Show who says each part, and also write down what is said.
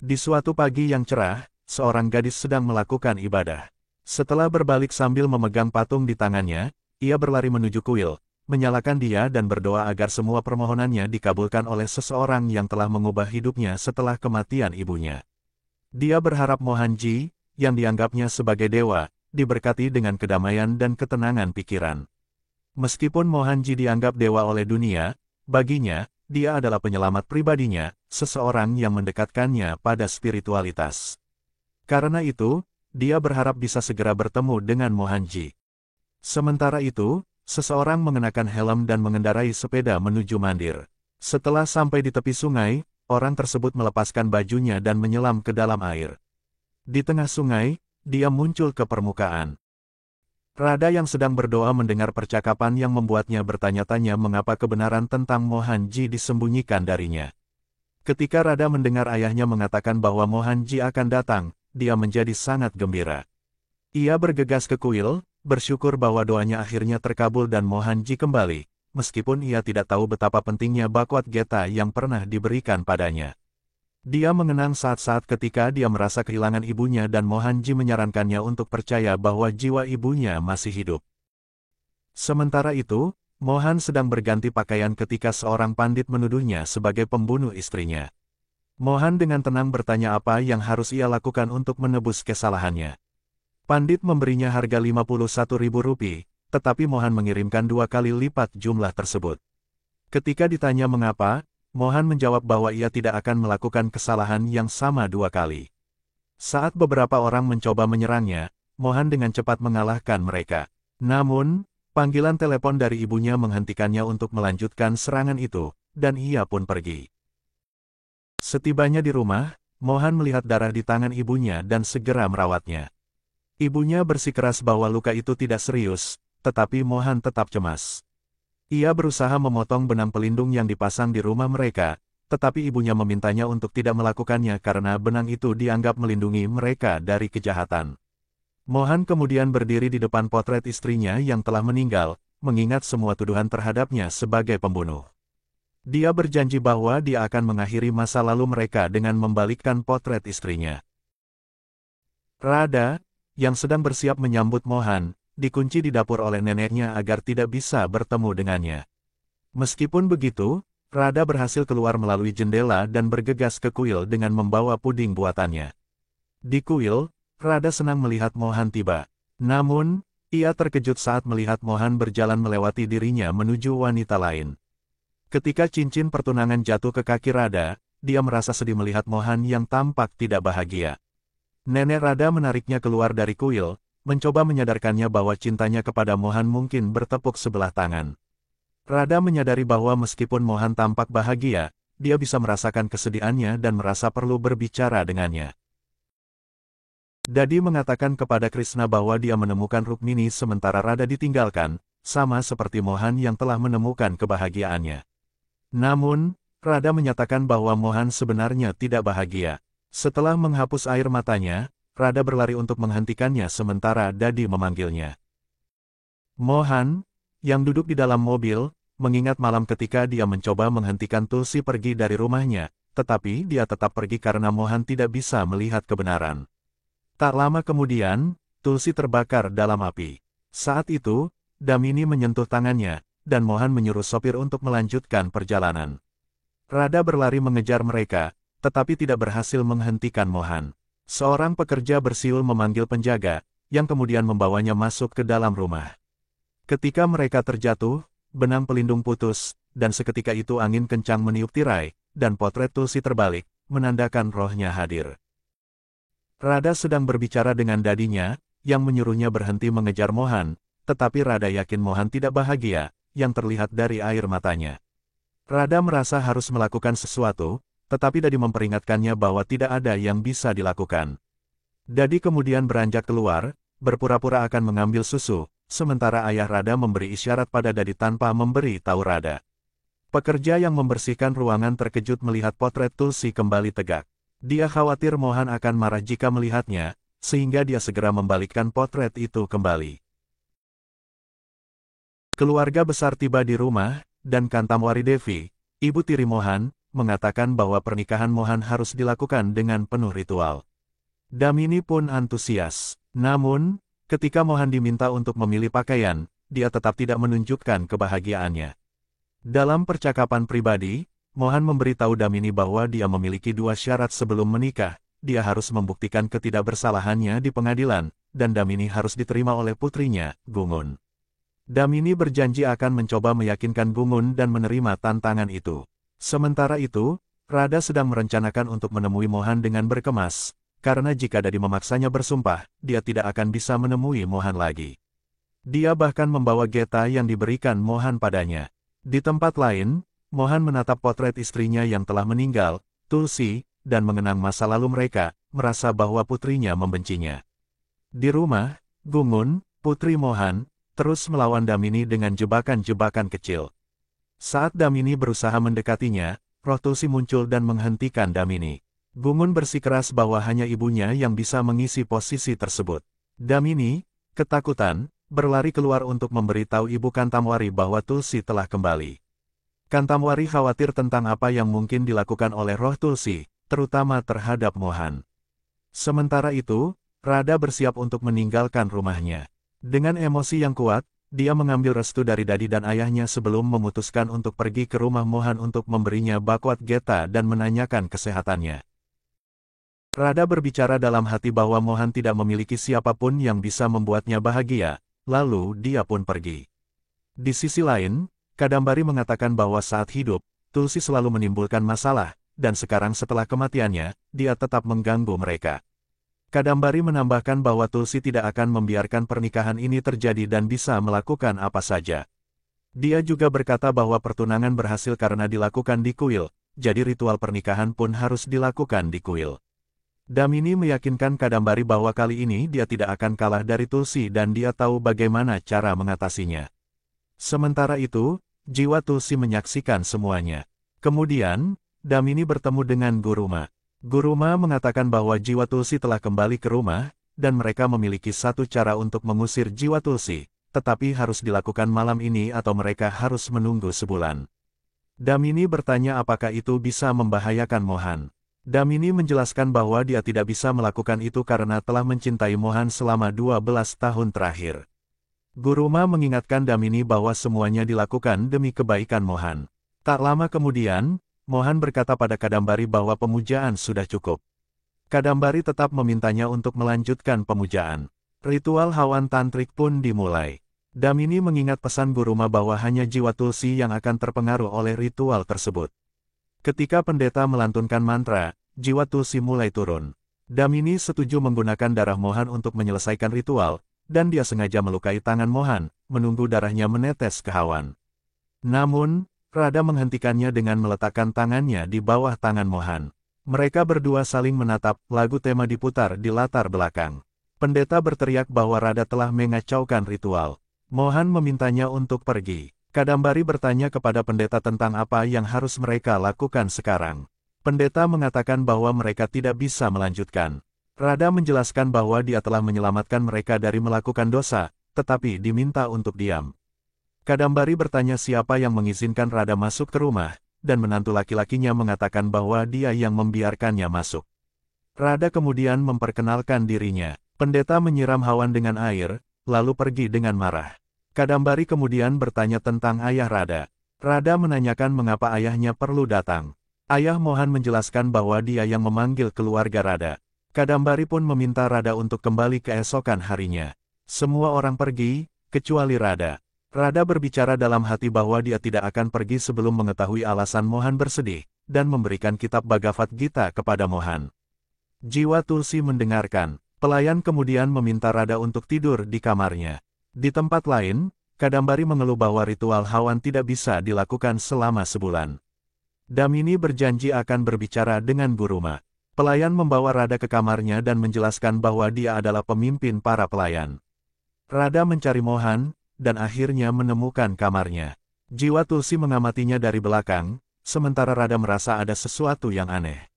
Speaker 1: Di suatu pagi yang cerah, seorang gadis sedang melakukan ibadah. Setelah berbalik sambil memegang patung di tangannya, ia berlari menuju kuil, menyalakan dia dan berdoa agar semua permohonannya dikabulkan oleh seseorang yang telah mengubah hidupnya setelah kematian ibunya. Dia berharap Mohanji, yang dianggapnya sebagai dewa, diberkati dengan kedamaian dan ketenangan pikiran. Meskipun Mohanji dianggap dewa oleh dunia, baginya, dia adalah penyelamat pribadinya, seseorang yang mendekatkannya pada spiritualitas. Karena itu, dia berharap bisa segera bertemu dengan Mohanji. Sementara itu, seseorang mengenakan helm dan mengendarai sepeda menuju mandir. Setelah sampai di tepi sungai, orang tersebut melepaskan bajunya dan menyelam ke dalam air. Di tengah sungai, dia muncul ke permukaan. Rada yang sedang berdoa mendengar percakapan yang membuatnya bertanya-tanya mengapa kebenaran tentang Mohanji disembunyikan darinya. Ketika Rada mendengar ayahnya mengatakan bahwa Mohanji akan datang, dia menjadi sangat gembira. Ia bergegas ke kuil, bersyukur bahwa doanya akhirnya terkabul dan Mohanji kembali, meskipun ia tidak tahu betapa pentingnya Bhagavad Gita yang pernah diberikan padanya. Dia mengenang saat-saat ketika dia merasa kehilangan ibunya dan Mohanji menyarankannya untuk percaya bahwa jiwa ibunya masih hidup. Sementara itu, Mohan sedang berganti pakaian ketika seorang pandit menuduhnya sebagai pembunuh istrinya. Mohan dengan tenang bertanya apa yang harus ia lakukan untuk menebus kesalahannya. Pandit memberinya harga 51.000 rupiah, tetapi Mohan mengirimkan 2 kali lipat jumlah tersebut. Ketika ditanya mengapa, Mohan menjawab bahwa ia tidak akan melakukan kesalahan yang sama 2 kali. Saat beberapa orang mencoba menyerangnya, Mohan dengan cepat mengalahkan mereka. Namun, panggilan telepon dari ibunya menghentikannya untuk melanjutkan serangan itu, dan ia pun pergi. Setibanya di rumah, Mohan melihat darah di tangan ibunya dan segera merawatnya. Ibunya bersikeras bahwa luka itu tidak serius, tetapi Mohan tetap cemas. Ia berusaha memotong benang pelindung yang dipasang di rumah mereka, tetapi ibunya memintanya untuk tidak melakukannya karena benang itu dianggap melindungi mereka dari kejahatan. Mohan kemudian berdiri di depan potret istrinya yang telah meninggal, mengingat semua tuduhan terhadapnya sebagai pembunuh. Dia berjanji bahwa dia akan mengakhiri masa lalu mereka dengan membalikkan potret istrinya. Rada, yang sedang bersiap menyambut Mohan, dikunci di dapur oleh neneknya agar tidak bisa bertemu dengannya. Meskipun begitu, Rada berhasil keluar melalui jendela dan bergegas ke kuil dengan membawa puding buatannya. Di kuil, Rada senang melihat Mohan tiba. Namun, ia terkejut saat melihat Mohan berjalan melewati dirinya menuju wanita lain. Ketika cincin pertunangan jatuh ke kaki Rada, dia merasa sedih melihat Mohan yang tampak tidak bahagia. Nenek Rada menariknya keluar dari kuil, mencoba menyadarkannya bahwa cintanya kepada Mohan mungkin bertepuk sebelah tangan. Rada menyadari bahwa meskipun Mohan tampak bahagia, dia bisa merasakan kesedihannya dan merasa perlu berbicara dengannya. Dadi mengatakan kepada Krishna bahwa dia menemukan Rukmini sementara Rada ditinggalkan, sama seperti Mohan yang telah menemukan kebahagiaannya. Namun, Rada menyatakan bahwa Mohan sebenarnya tidak bahagia. Setelah menghapus air matanya, Rada berlari untuk menghentikannya sementara Dadi memanggilnya. Mohan, yang duduk di dalam mobil, mengingat malam ketika dia mencoba menghentikan Tulsi pergi dari rumahnya, tetapi dia tetap pergi karena Mohan tidak bisa melihat kebenaran. Tak lama kemudian, Tulsi terbakar dalam api. Saat itu, Damini menyentuh tangannya, dan Mohan menyuruh sopir untuk melanjutkan perjalanan. Rada berlari mengejar mereka, tetapi tidak berhasil menghentikan Mohan. Seorang pekerja bersiul memanggil penjaga, yang kemudian membawanya masuk ke dalam rumah. Ketika mereka terjatuh, benang pelindung putus, dan seketika itu angin kencang meniup tirai, dan potret Tulsi terbalik, menandakan rohnya hadir. Rada sedang berbicara dengan dadinya, yang menyuruhnya berhenti mengejar Mohan, tetapi Rada yakin Mohan tidak bahagia, yang terlihat dari air matanya. Rada merasa harus melakukan sesuatu, tetapi Dadi memperingatkannya bahwa tidak ada yang bisa dilakukan. Dadi kemudian beranjak keluar, berpura-pura akan mengambil susu, sementara ayah Rada memberi isyarat pada Dadi tanpa memberi tahu Rada. Pekerja yang membersihkan ruangan terkejut melihat potret Tulsi kembali tegak. Dia khawatir Mohan akan marah jika melihatnya, sehingga dia segera membalikkan potret itu kembali. Keluarga besar tiba di rumah, dan Kantamwari Devi, ibu tiri Mohan, mengatakan bahwa pernikahan Mohan harus dilakukan dengan penuh ritual. Damini pun antusias. Namun, ketika Mohan diminta untuk memilih pakaian, dia tetap tidak menunjukkan kebahagiaannya. Dalam percakapan pribadi, Mohan memberitahu Damini bahwa dia memiliki 2 syarat sebelum menikah. Dia harus membuktikan ketidakbersalahannya di pengadilan, dan Damini harus diterima oleh putrinya, Gungun. Damini berjanji akan mencoba meyakinkan Gungun dan menerima tantangan itu. Sementara itu, Rada sedang merencanakan untuk menemui Mohan dengan berkemas, karena jika Dadi memaksanya bersumpah, dia tidak akan bisa menemui Mohan lagi. Dia bahkan membawa geta yang diberikan Mohan padanya. Di tempat lain, Mohan menatap potret istrinya yang telah meninggal, Tulsi, dan mengenang masa lalu mereka, merasa bahwa putrinya membencinya. Di rumah, Gungun, putri Mohan, terus melawan Damini dengan jebakan-jebakan kecil. Saat Damini berusaha mendekatinya, roh Tulsi muncul dan menghentikan Damini. Gungun bersikeras bahwa hanya ibunya yang bisa mengisi posisi tersebut. Damini, ketakutan, berlari keluar untuk memberitahu ibu Kantamwari bahwa Tulsi telah kembali. Kantamwari khawatir tentang apa yang mungkin dilakukan oleh roh Tulsi, terutama terhadap Mohan. Sementara itu, Rada bersiap untuk meninggalkan rumahnya. Dengan emosi yang kuat, dia mengambil restu dari Dadi dan ayahnya sebelum memutuskan untuk pergi ke rumah Mohan untuk memberinya bakwat geta dan menanyakan kesehatannya. Rada berbicara dalam hati bahwa Mohan tidak memiliki siapapun yang bisa membuatnya bahagia, lalu dia pun pergi. Di sisi lain, Kadambari mengatakan bahwa saat hidup, Tulsi selalu menimbulkan masalah, dan sekarang setelah kematiannya, dia tetap mengganggu mereka. Kadambari menambahkan bahwa Tulsi tidak akan membiarkan pernikahan ini terjadi dan bisa melakukan apa saja. Dia juga berkata bahwa pertunangan berhasil karena dilakukan di kuil, jadi ritual pernikahan pun harus dilakukan di kuil. Damini meyakinkan Kadambari bahwa kali ini dia tidak akan kalah dari Tulsi dan dia tahu bagaimana cara mengatasinya. Sementara itu, jiwa Tulsi menyaksikan semuanya. Kemudian, Damini bertemu dengan Guruma. Guruma mengatakan bahwa jiwa Tulsi telah kembali ke rumah, dan mereka memiliki satu cara untuk mengusir jiwa Tulsi, tetapi harus dilakukan malam ini atau mereka harus menunggu sebulan. Damini bertanya apakah itu bisa membahayakan Mohan. Damini menjelaskan bahwa dia tidak bisa melakukan itu karena telah mencintai Mohan selama 12 tahun terakhir. Guruma mengingatkan Damini bahwa semuanya dilakukan demi kebaikan Mohan. Tak lama kemudian, Mohan berkata pada Kadambari bahwa pemujaan sudah cukup. Kadambari tetap memintanya untuk melanjutkan pemujaan. Ritual hawan tantrik pun dimulai. Damini mengingat pesan Guruma bahwa hanya jiwa Tulsi yang akan terpengaruh oleh ritual tersebut. Ketika pendeta melantunkan mantra, jiwa Tulsi mulai turun. Damini setuju menggunakan darah Mohan untuk menyelesaikan ritual, dan dia sengaja melukai tangan Mohan, menunggu darahnya menetes ke Hawan. Namun, Rada menghentikannya dengan meletakkan tangannya di bawah tangan Mohan. Mereka berdua saling menatap, lagu tema diputar di latar belakang. Pendeta berteriak bahwa Rada telah mengacaukan ritual. Mohan memintanya untuk pergi. Kadambari bertanya kepada pendeta tentang apa yang harus mereka lakukan sekarang. Pendeta mengatakan bahwa mereka tidak bisa melanjutkan. Rada menjelaskan bahwa dia telah menyelamatkan mereka dari melakukan dosa, tetapi diminta untuk diam. Kadambari bertanya siapa yang mengizinkan Rada masuk ke rumah, dan menantu laki-lakinya mengatakan bahwa dia yang membiarkannya masuk. Rada kemudian memperkenalkan dirinya. Pendeta menyiram Hawan dengan air, lalu pergi dengan marah. Kadambari kemudian bertanya tentang ayah Rada. Rada menanyakan mengapa ayahnya perlu datang. Ayah Mohan menjelaskan bahwa dia yang memanggil keluarga Rada. Kadambari pun meminta Rada untuk kembali keesokan harinya. Semua orang pergi, kecuali Rada. Rada berbicara dalam hati bahwa dia tidak akan pergi sebelum mengetahui alasan Mohan bersedih, dan memberikan kitab Bhagavad Gita kepada Mohan. Jiwa Tulsi mendengarkan. Pelayan kemudian meminta Rada untuk tidur di kamarnya. Di tempat lain, Kadambari mengeluh bahwa ritual Hawan tidak bisa dilakukan selama sebulan. Damini berjanji akan berbicara dengan Guruma. Pelayan membawa Rada ke kamarnya dan menjelaskan bahwa dia adalah pemimpin para pelayan. Rada mencari Mohan, dan akhirnya menemukan kamarnya. Jiwa Tulsi mengamatinya dari belakang, sementara Rada merasa ada sesuatu yang aneh.